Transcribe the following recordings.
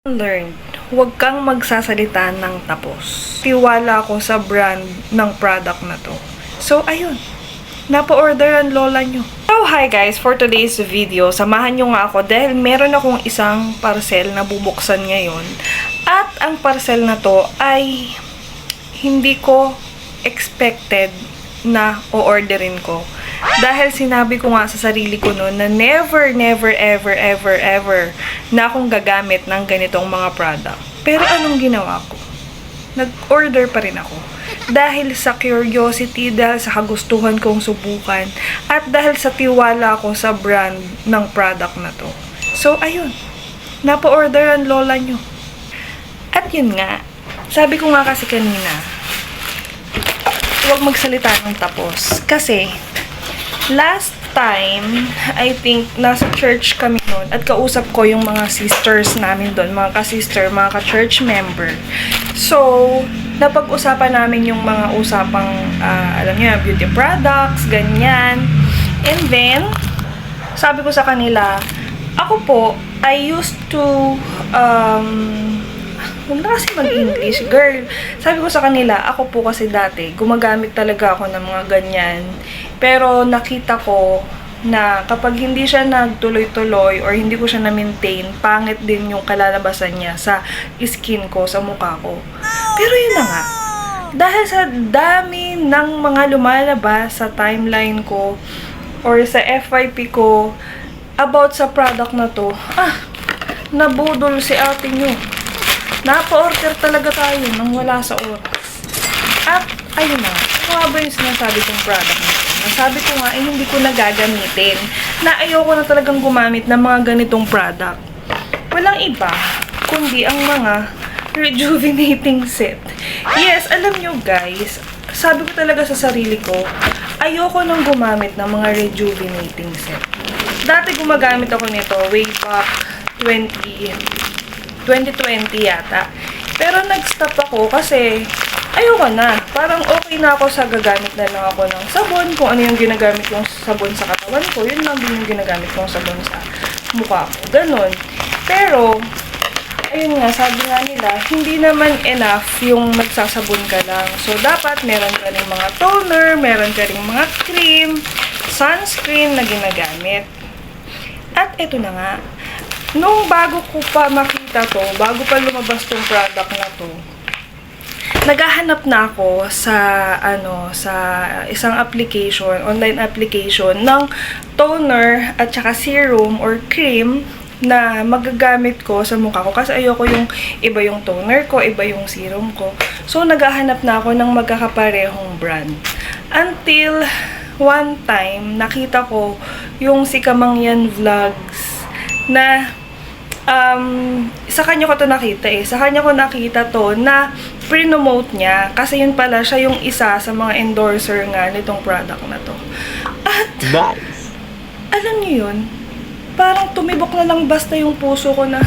Learn, huwag kang magsasalita ng tapos. Tiwala ko sa brand ng product na to. So, ayun. Napa-order ang lola nyo. So, hi guys! For today's video, samahan nyo nga ako dahil meron akong isang parcel na bubuksan ngayon. At ang parcel na to ay hindi ko expected na o-orderin ko. Dahil sinabi ko nga sa sarili ko noon na never na akong gagamit ng ganitong mga product. Pero anong ginawa ko? Nag-order pa rin ako. Dahil sa curiosity, dahil sa kagustuhan kong subukan, at dahil sa tiwala ko sa brand ng product na to. So, ayun. Napa-order ang lola nyo. At yun nga, sabi ko nga kasi kanina, huwag magsalita ng tapos. Kasi, last time, I think, nasa church kami noon at kausap ko yung mga sisters namin doon, mga ka-sister, mga ka-church member. So, napag-usapan namin yung mga usapang, alam niyo, beauty products, ganyan. And then, sabi ko sa kanila, ako po, I used to, huwag na kasi mag-English, girl. Sabi ko sa kanila, ako po kasi dati, gumagamit talaga ako ng mga ganyan. Pero nakita ko na kapag hindi siya nagtuloy-tuloy or hindi ko siya na-maintain, pangit din yung kalalabasan niya sa skin ko, sa mukha ko. Pero yun na nga. Dahil sa dami ng mga lumalabas sa timeline ko or sa FYP ko about sa product na to, nabudol si ate nyo. Napa-order talaga tayo nang wala sa oras. At, ayun na. Ano ba yung sinasabi kong product na ito? Nasabi ko nga, hindi ko na gagamitin. Na ayoko na talagang gumamit ng mga ganitong product. Walang iba, kundi ang mga rejuvenating set. Yes, alam nyo guys, sabi ko talaga sa sarili ko, ayoko nang gumamit ng mga rejuvenating set. Dati gumagamit ako nito way back 2020 yata. Pero nag-stop ako kasi ayoko na. Parang okay na ako sa gagamit na lang ako ng sabon. Kung ano yung ginagamit kong sabon sa katawan ko, yun lang din yung ginamit kong sabon sa mukha ko. Ganon. Pero, ayun nga, sabi nga nila, hindi naman enough yung nagsasabon ka lang. So, dapat meron ka rin mga toner, meron ka rin mga cream, sunscreen na ginagamit. At ito na nga. Nung bago ko pa makita to, bago pa lumabas tong product na to, naghahanap na ako sa sa isang application, online application ng toner at saka serum or cream na magagamit ko sa mukha ko kasi ayoko yung iba yung toner ko, iba yung serum ko. So naghahanap na ako ng magkakaparehong brand. Until one time nakita ko yung si Kamangyan Vlogs na sa kanya ko to nakita Sa kanya ko nakita to na pre-nomote niya. Kasi yun pala, siya yung isa sa mga endorser nga nitong product na to. At, nice. Alam niyo yun, parang tumibok na lang basta yung puso ko na,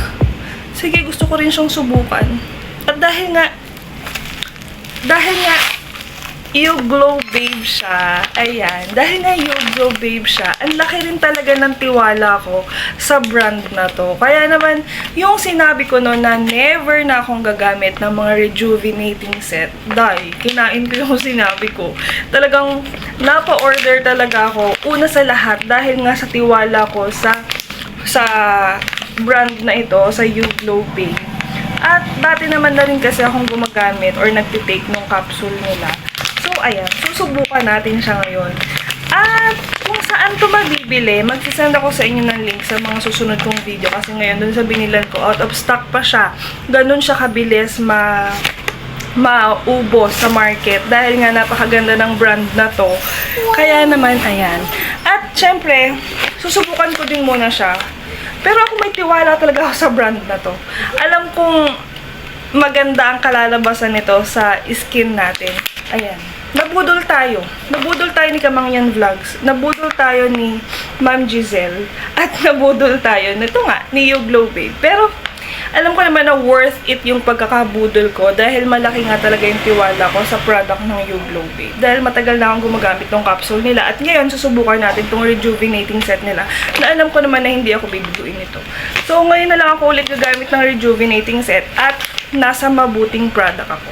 sige, gusto ko rin siyang subukan. At dahil nga, You Glow Babe siya. Ayan. Dahil nga You Glow Babe siya, ang laki rin talaga ng tiwala ko sa brand na to. Kaya naman, yung sinabi ko no na never na akong gagamit ng mga rejuvenating set. Dahil, kinain ko yung sinabi ko. Talagang, napa-order talaga ako. Una sa lahat, dahil nga sa tiwala ko sa brand na ito, sa You Glow Babe. At dati naman na rin kasi akong gumagamit or nagtitake ng capsule nila. So, ayan. Susubukan natin siya ngayon. At kung saan ito mabibili, magsisend ako sa inyo ng link sa mga susunod kong video. Kasi ngayon, dun sa binilan ko, out of stock pa siya. Ganun siya kabilis maubos sa market. Dahil nga napakaganda ng brand na to. Kaya naman, ayan. At syempre, susubukan ko din muna siya. Pero ako may tiwala talaga ako sa brand na to. Alam kong maganda ang kalalabasan nito sa skin natin. Ayan. Nabudol tayo. Nabudol tayo ni Kamangyan Vlogs. Nabudol tayo ni Ma'am Giselle. At nabudol tayo nito nga, ni You Glow Babe. Pero, alam ko naman na worth it yung pagkakabudol ko dahil malaki nga talaga yung tiwala ko sa product ng YouGlow Babe. Dahil matagal na akong gumagamit ng capsule nila at ngayon susubukan natin itong rejuvenating set nila na alam ko naman na hindi ako bibiduin ito. So ngayon na lang ako ulit gagamit ng rejuvenating set at nasa mabuting product ako.